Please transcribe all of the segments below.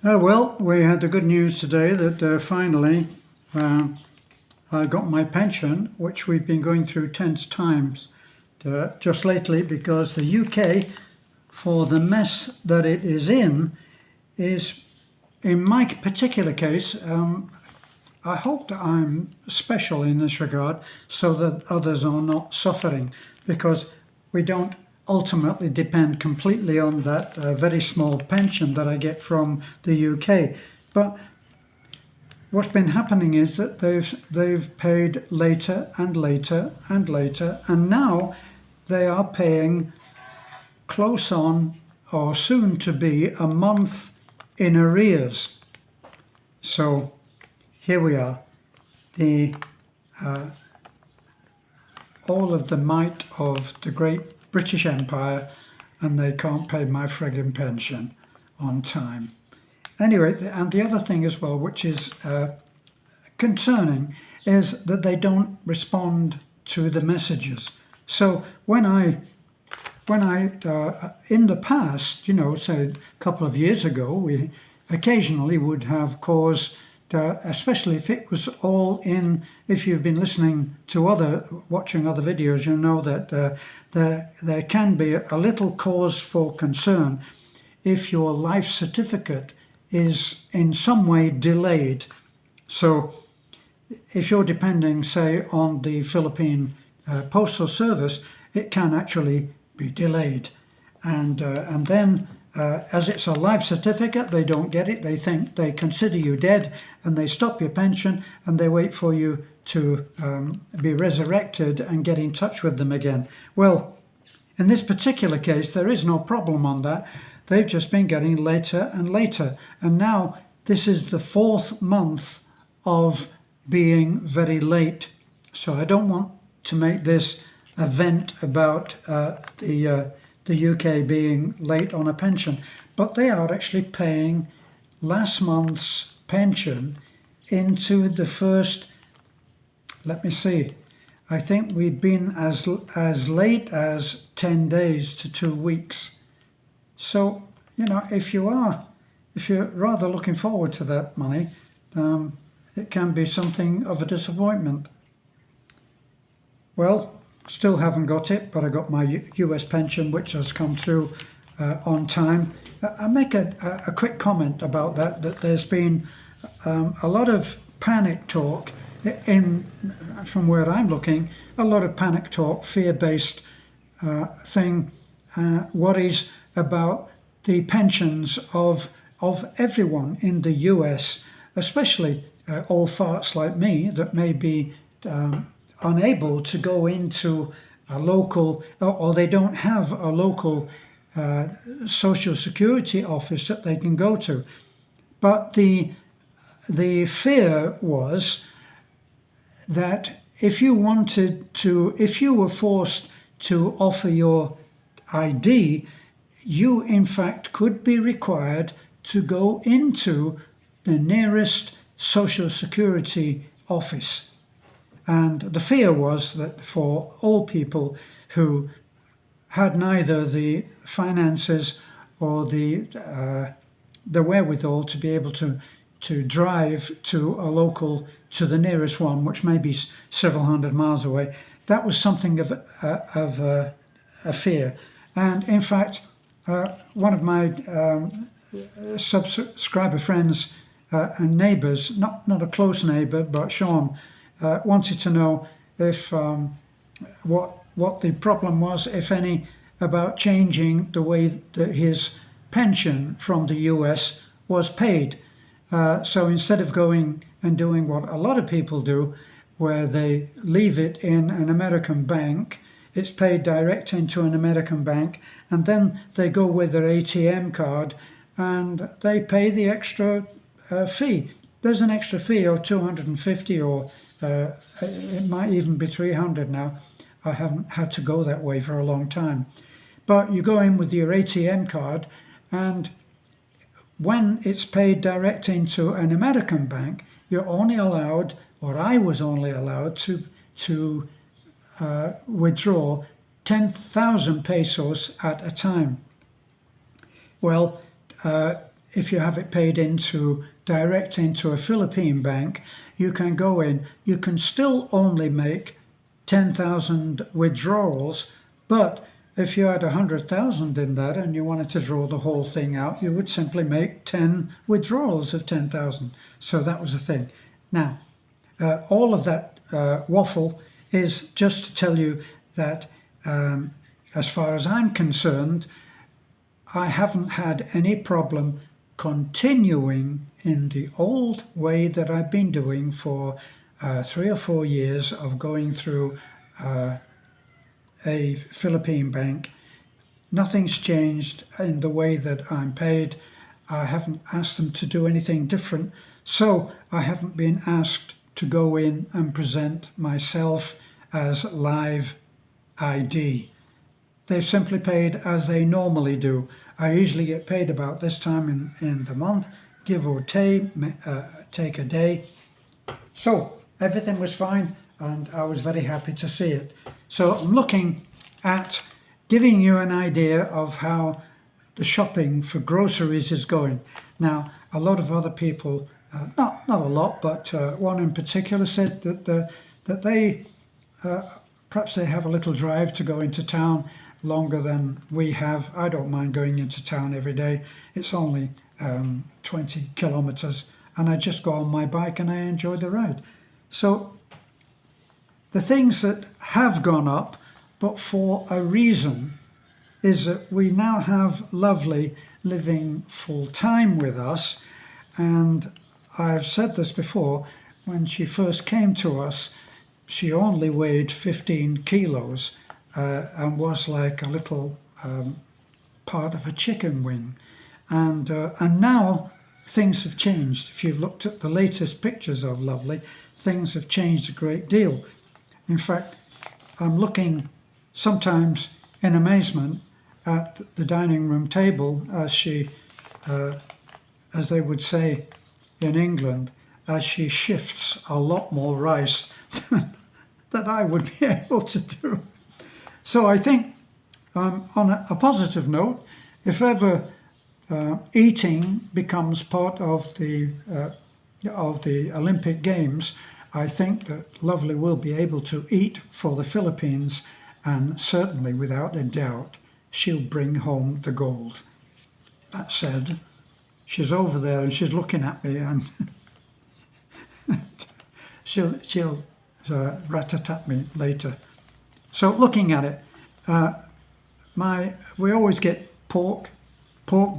Well, we had the good news today that finally I got my pension, which we've been going through tense times just lately, because the UK, for the mess that it is is, in my particular case, I hope that I'm special in this regard so that others are not suffering, because we don't ultimately depend completely on that very small pension that I get from the UK. But what's been happening is that they've paid later and later and later, and now they are paying close on, or soon to be, a month in arrears. So here we are, the all of the might of the great British Empire, and they can't pay my frigging pension on time. Anyway, and the other thing as well, which is concerning, is that they don't respond to the messages. So when I in the past, say a couple of years ago, we occasionally would have calls, especially if it was all in, if you've been listening to watching other videos, you know that there can be a little cause for concern if your life certificate is in some way delayed. So if you're depending, say, on the Philippine Postal Service, it can actually be delayed. And then as it's a life certificate, they don't get it. They consider you dead, and they stop your pension, and they wait for you to be resurrected and get in touch with them again. Well, in this particular case, there is no problem on that. They've just been getting later and later. And now this is the 4th month of being very late. So I don't want to make this event about the UK being late on a pension, but they are actually paying last month's pension into the first, let me see, I think we've been as late as 10 days to 2 weeks. So, if you're rather looking forward to that money, it can be something of a disappointment. Well, still haven't got it, but I got my US pension, which has come through on time. I make a quick comment about that there's been a lot of panic talk from where I'm looking, a lot of panic talk, fear-based worries about the pensions of everyone in the US, especially old farts like me that may be unable to go into a local, or they don't have a local social security office that they can go to. But the fear was that if you were forced to offer your ID, you in fact could be required to go into the nearest social security office. And the fear was that for all people who had neither the finances or the wherewithal to be able to drive to the nearest one, which may be several hundred miles away, that was something of a fear. And in fact, one of my subscriber friends and neighbours, not a close neighbour, but Sean, wanted to know if what the problem was, if any, about changing the way that his pension from the US was paid. So instead of going and doing what a lot of people do, where they leave it in an American bank, it's paid direct into an American bank, and then they go with their ATM card and they pay the extra fee. There's an extra fee of $250, or it might even be $300 now. I haven't had to go that way for a long time. But you go in with your ATM card, and when it's paid direct into an American bank, you're only allowed, or I was only allowed, to withdraw 10,000 pesos at a time. Well, if you have it paid into direct into a Philippine bank, you can go in, you can still only make 10,000 withdrawals, but if you had 100,000 in that and you wanted to draw the whole thing out, you would simply make 10 withdrawals of 10,000. So that was the thing. Now, all of that waffle is just to tell you that as far as I'm concerned, I haven't had any problem continuing in the old way that I've been doing for 3 or 4 years of going through a Philippine bank. Nothing's changed in the way that I'm paid. I haven't asked them to do anything different, so I haven't been asked to go in and present myself as live ID. They've simply paid as they normally do. I usually get paid about this time in the month, give or take a day. So everything was fine and I was very happy to see it. So I'm looking at giving you an idea of how the shopping for groceries is going. Now, a lot of other people, not a lot, but one in particular said that they perhaps they have a little drive to go into town longer than we have. I don't mind going into town every day. It's only 20 kilometers and I just go on my bike and I enjoy the ride. So the things that have gone up, but for a reason, is that we now have Lovely living full time with us. And I've said this before, when she first came to us, she only weighed 15 kilos and was like a little part of a chicken wing. And now things have changed. If you've looked at the latest pictures of Lovely, things have changed a great deal. In fact, I'm looking sometimes in amazement at the dining room table as she, as they would say in England, as she shifts a lot more rice than I would be able to do. So I think on a positive note, if ever eating becomes part of the Olympic Games, I think that Lovely will be able to eat for the Philippines, and certainly without a doubt she'll bring home the gold. That said, she's over there and she's looking at me and she'll rat-a-tat me later. So looking at it, we always get pork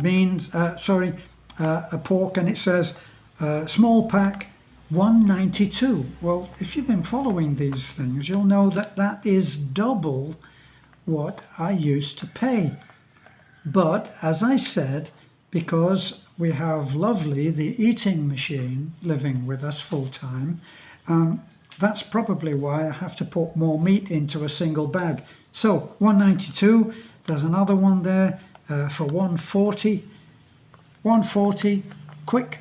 beans, a pork, and it says small pack $1.92. Well, if you've been following these things, you'll know that that is double what I used to pay. But as I said, because we have Lovely, the eating machine, living with us full time, that's probably why I have to put more meat into a single bag. So $1.92, there's another one there for $1.40. $1.40, quick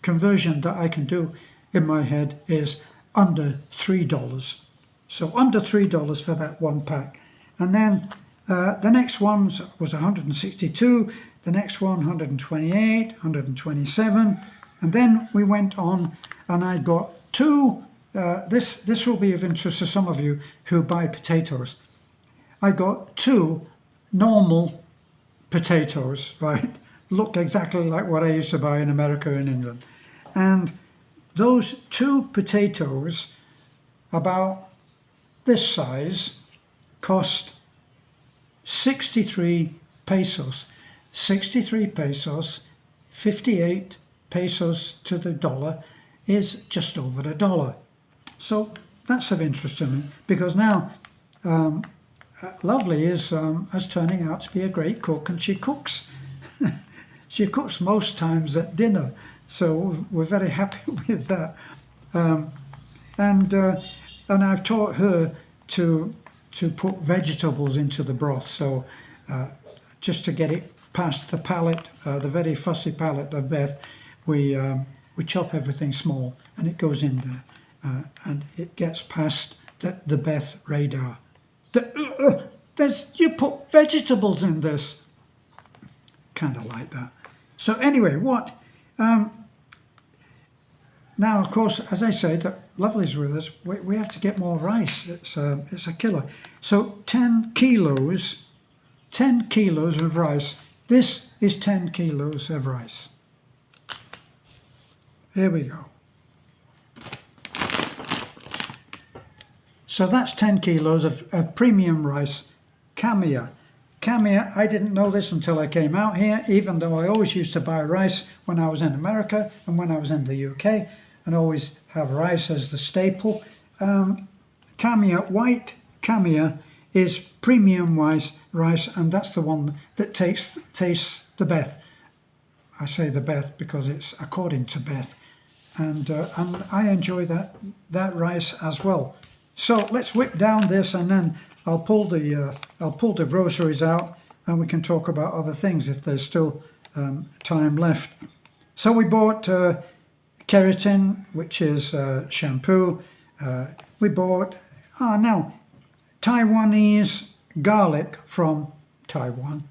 conversion that I can do in my head is under $3. So under $3 for that one pack. And then the next one was 162, the next one 128, 127, and then we went on and I got two, this will be of interest to some of you who buy potatoes. I got two normal potatoes, right? Looked exactly like what I used to buy in America and England. And those two potatoes, about this size, cost 63 pesos. 63 pesos, 58 pesos to the dollar, is just over $1. So that's of interest to me, because now Lovely is turning out to be a great cook, and she cooks. She cooks most times at dinner, so we're very happy with that. And I've taught her to put vegetables into the broth, so just to get it past the palate, the very fussy palate of Beth, we chop everything small and it goes in there, and it gets past the Beth radar. You put vegetables in this. kind of like that. So anyway, what? Now, of course, as I said, Lovely's with us. We have to get more rice. It's a killer. So 10 kilos of rice. This is 10 kilos of rice. Here we go. So that's 10 kilos of premium rice, Kamia. Kamia, I didn't know this until I came out here, even though I always used to buy rice when I was in America and when I was in the UK, and always have rice as the staple. Kamia, white Kamia, is premium rice, and that's the one that tastes the best. I say the best because it's according to Beth, and I enjoy that rice as well. So let's whip down this, and then I'll pull the groceries out, and we can talk about other things if there's still time left. So we bought keratin, which is shampoo. We bought now Taiwanese garlic from Taiwan,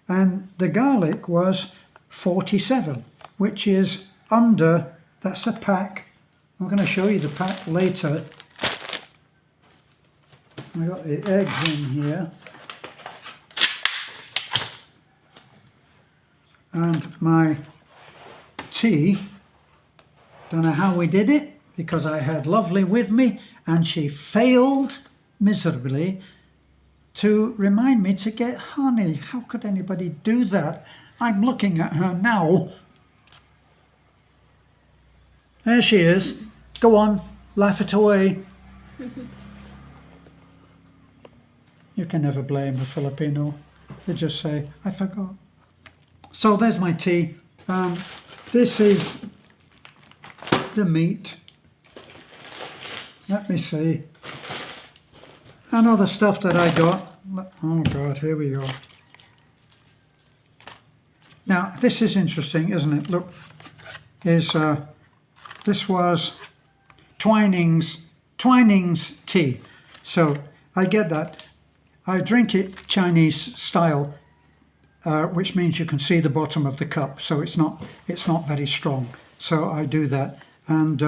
and the garlic was 47, which is under. That's a pack. I'm going to show you the pack later. I got the eggs in here, and my tea. Don't know how we did it, because I had Lovely with me and she failed miserably to remind me to get honey. How could anybody do that? I'm looking at her now. There she is. Go on, laugh it away. You can never blame a Filipino. They just say, I forgot. So there's my tea. This is the meat. Let me see. And other stuff that I got. Oh God, here we go. Now this is interesting, isn't it? Look, this was Twinings tea. So I get that. I drink it Chinese style, which means you can see the bottom of the cup, so it's not very strong. So I do that, and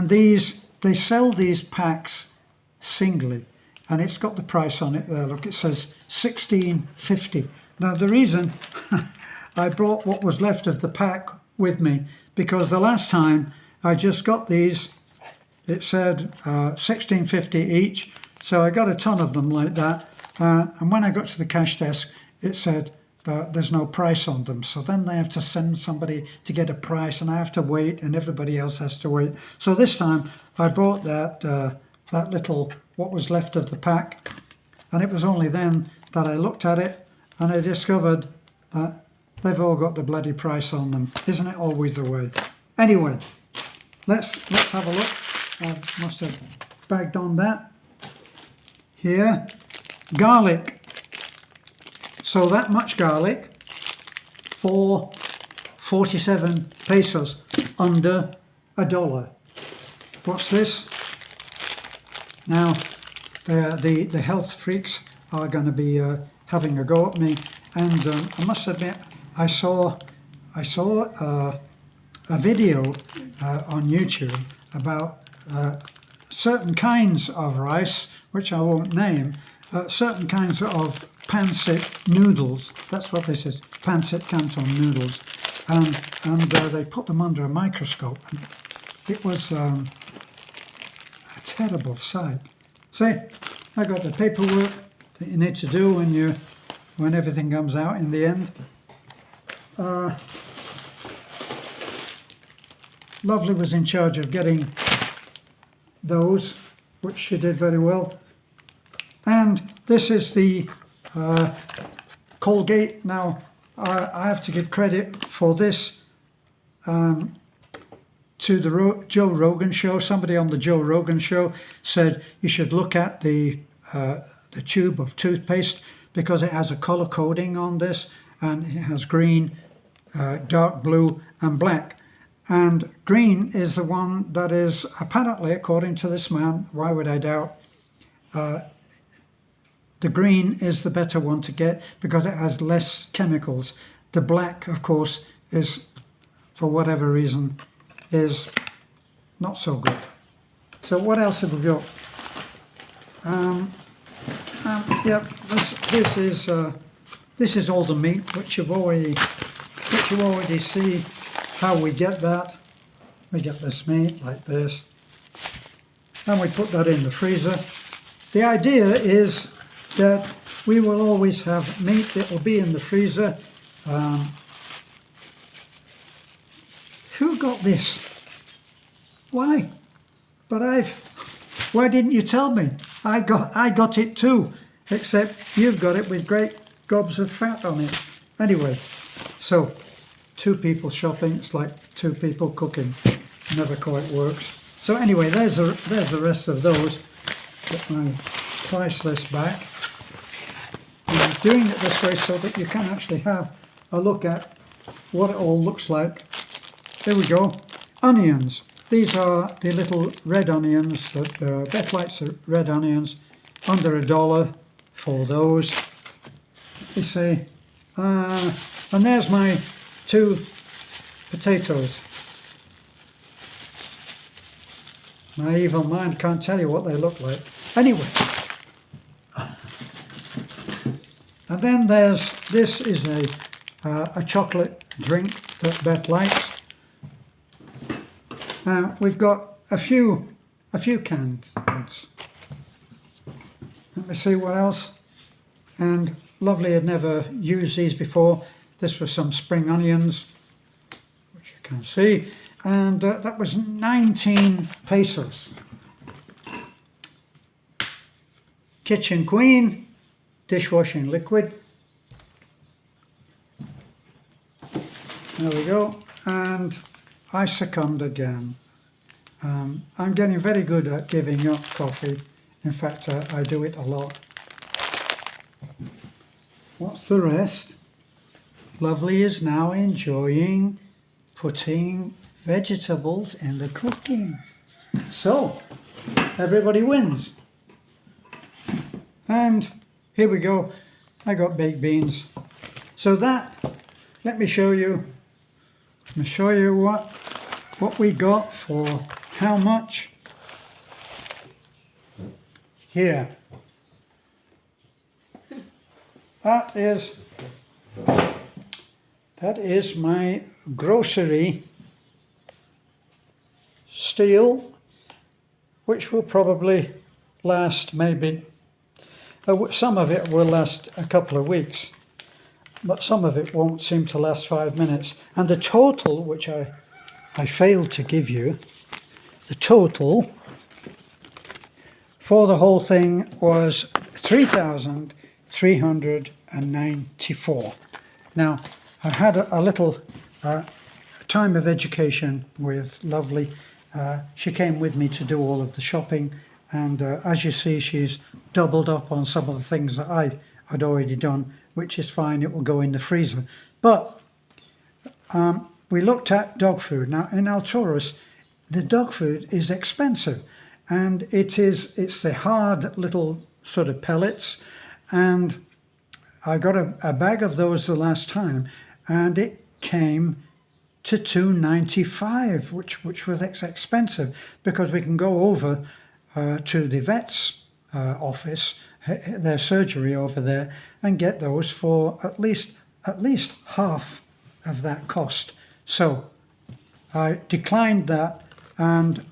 they sell these packs singly, and it's got the price on it there. Look, it says $16.50. Now the reason I brought what was left of the pack with me, because the last time I just got these, it said $16.50 each, so I got a ton of them like that. And when I got to the cash desk, it said there's no price on them. So then they have to send somebody to get a price, and I have to wait, and everybody else has to wait. So this time I bought that little, what was left of the pack, and it was only then that I looked at it and I discovered that they've all got the bloody price on them. Isn't it always the way? Anyway, let's have a look. I must have bagged on that. Here. Garlic. So that much garlic for 47 pesos, under $1. What's this? Now the health freaks are going to be having a go at me, and I must admit I saw a video on YouTube about certain kinds of rice, which I won't name. Certain kinds of pancit noodles. That's what this is, pancit canton noodles, and they put them under a microscope, and it was a terrible sight. See, I got the paperwork that you need to do when everything comes out in the end. Lovely was in charge of getting those, which she did very well. And this is the Colgate. Now, I have to give credit for this to the Joe Rogan show. Somebody on the Joe Rogan show said you should look at the tube of toothpaste, because it has a color coding on this, and it has green, dark blue and black. And green is the one that is apparently, according to this man, why would I doubt, the green is the better one to get because it has less chemicals. The black, of course, is, for whatever reason, is not so good. So what else have we got? Yeah, this is all the meat, which you already see how we get that. We get this meat like this, and we put that in the freezer. The idea is that we will always have meat that will be in the freezer. Who got this? Why? But why didn't you tell me? I got it too, except you've got it with great gobs of fat on it. Anyway, so 2 people shopping, it's like 2 people cooking. Never quite works. So anyway, there's the rest of those. Get my price list back. I'm doing it this way so that you can actually have a look at what it all looks like. There we go. Onions. These are the little red onions, that Beth likes the red onions, under $1 for those. You see, and there's my 2 potatoes. My evil mind can't tell you what they look like. Anyway, and then this is a chocolate drink that Beth likes. Now we've got a few canned goods. Let me see what else. And Lovely had never used these before. This was some spring onions, which you can see, and that was 19 pesos. Kitchen Queen dishwashing liquid. There we go. And I succumbed again. I'm getting very good at giving up coffee. In fact, I do it a lot. What's the rest? Lovely is now enjoying putting vegetables in the cooking. So, everybody wins. And here we go. I got baked beans. So that, let me show you. Let me show you what we got for how much. Here. That is my grocery steal, which will probably last maybe, some of it will last a couple of weeks, but some of it won't seem to last 5 minutes. And the total, which I failed to give you, the total for the whole thing was 3,394. Now, I had a little time of education with Lovely. She came with me to do all of the shopping, and as you see, she's doubled up on some of the things that I'd already done, which is fine. It will go in the freezer. But we looked at dog food. Now, in Alturas, the dog food is expensive, and it's the hard little sort of pellets, and I got a bag of those the last time, and it came to $2.95, which was expensive, because we can go over to the vet's office, their surgery over there, and get those for at least half of that cost. So I declined that, and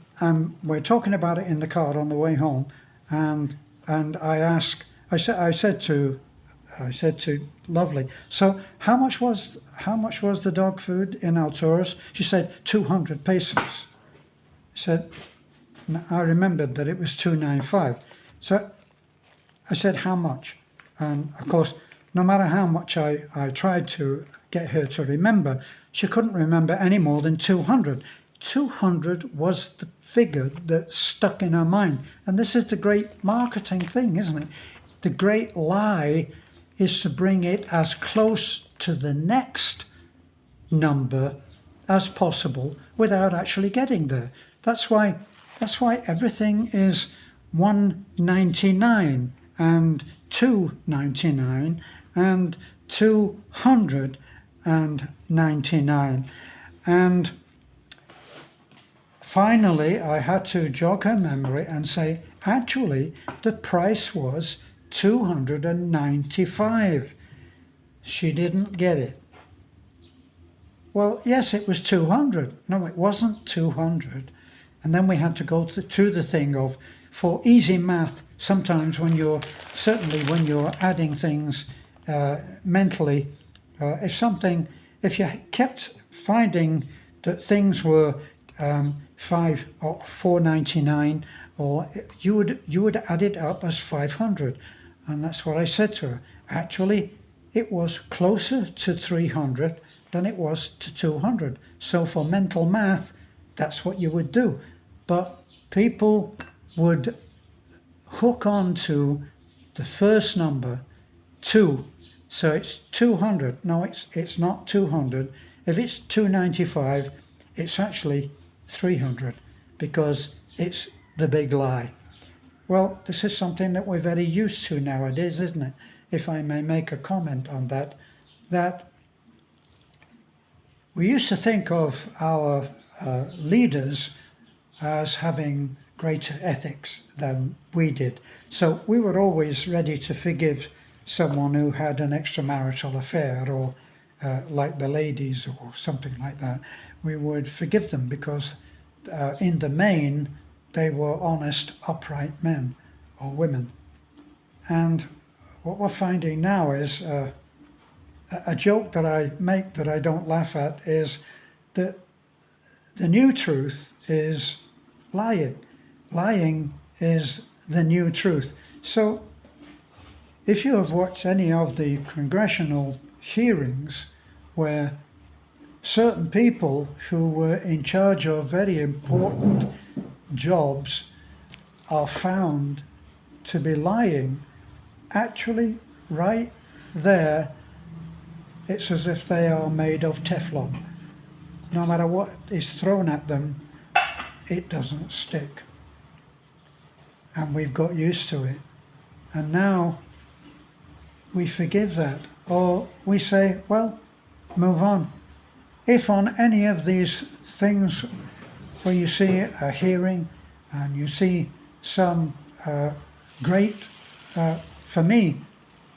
we're talking about it in the car on the way home, and I said to Lovely, so how much was the dog food in Alturas? She said 200 pesos. I said, I remembered that it was 295. So I said, how much? And of course, no matter how much I tried to get her to remember, she couldn't remember any more than 200. 200 was the figure that stuck in her mind. And this is the great marketing thing, isn't it? The great lie is to bring it as close to the next number as possible without actually getting there. That's why everything is 199 and 299 and 200 £299. And finally, I had to jog her memory and say, actually, the price was $295. She didn't get it. Well, yes, it was 200. No, it wasn't 200. And then we had to go through the thing of, for easy math, sometimes when you're adding things mentally, if you kept finding that things were $5 or $4.99, or you would add it up as 500, and that's what I said to her. Actually, it was closer to 300 than it was to 200. So for mental math, that's what you would do. But people would hook on to the first number, 2. So it's 200. No, it's not 200. If it's 295, it's actually 300, because it's the big lie. Well, this is something that we're very used to nowadays, isn't it? If I may make a comment on that we used to think of our leaders as having greater ethics than we did. So we were always ready to forgive someone who had an extramarital affair, or like the ladies or something like that. We would forgive them because in the main they were honest, upright men or women. And what we're finding now is a joke that I make that I don't laugh at is that the new truth is lying. Lying is the new truth. So if you have watched any of the congressional hearings where certain people who were in charge of very important jobs are found to be lying, actually right there, it's as if they are made of Teflon. No matter what is thrown at them, it doesn't stick. And we've got used to it. And now we forgive that. Or we say, well, move on. If on any of these things where you see a hearing and you see some great, for me,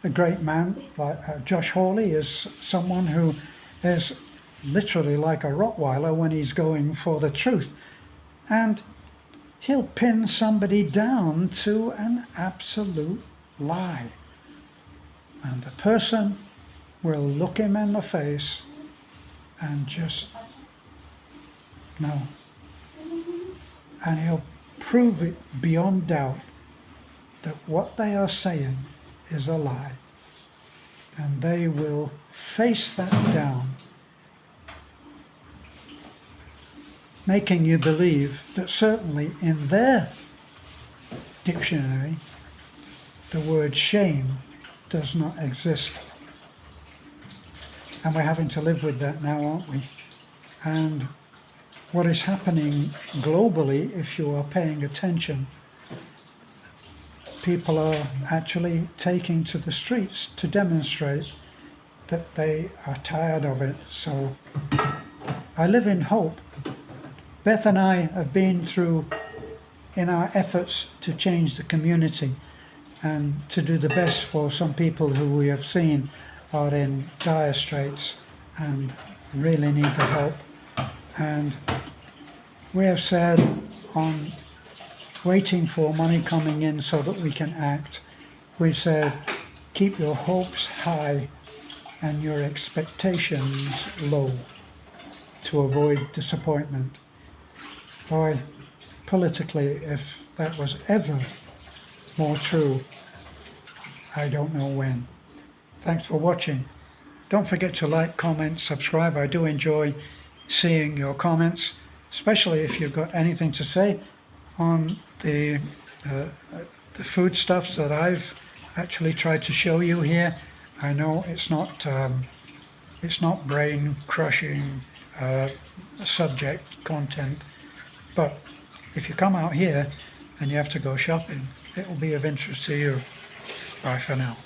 a great man like Josh Hawley is someone who is literally like a Rottweiler when he's going for the truth. And he'll pin somebody down to an absolute lie. And the person will look him in the face and just no. And he'll prove it beyond doubt that what they are saying is a lie. And they will face that down, making you believe that certainly in their dictionary, the word shame does not exist. And we're having to live with that now, aren't we? And what is happening globally, if you are paying attention, people are actually taking to the streets to demonstrate that they are tired of it. So I live in hope. Beth and I have been through, in our efforts to change the community and to do the best for some people who we have seen are in dire straits and really need the help. And we have said, on waiting for money coming in so that we can act, we've said, keep your hopes high and your expectations low to avoid disappointment. Boy, politically, if that was ever more true, I don't know when. Thanks for watching. Don't forget to like, comment, subscribe. I do enjoy seeing your comments, especially if you've got anything to say on the foodstuffs that I've actually tried to show you here. I know it's not brain crushing subject content, but if you come out here and you have to go shopping, it will be of interest to you. Bye for now.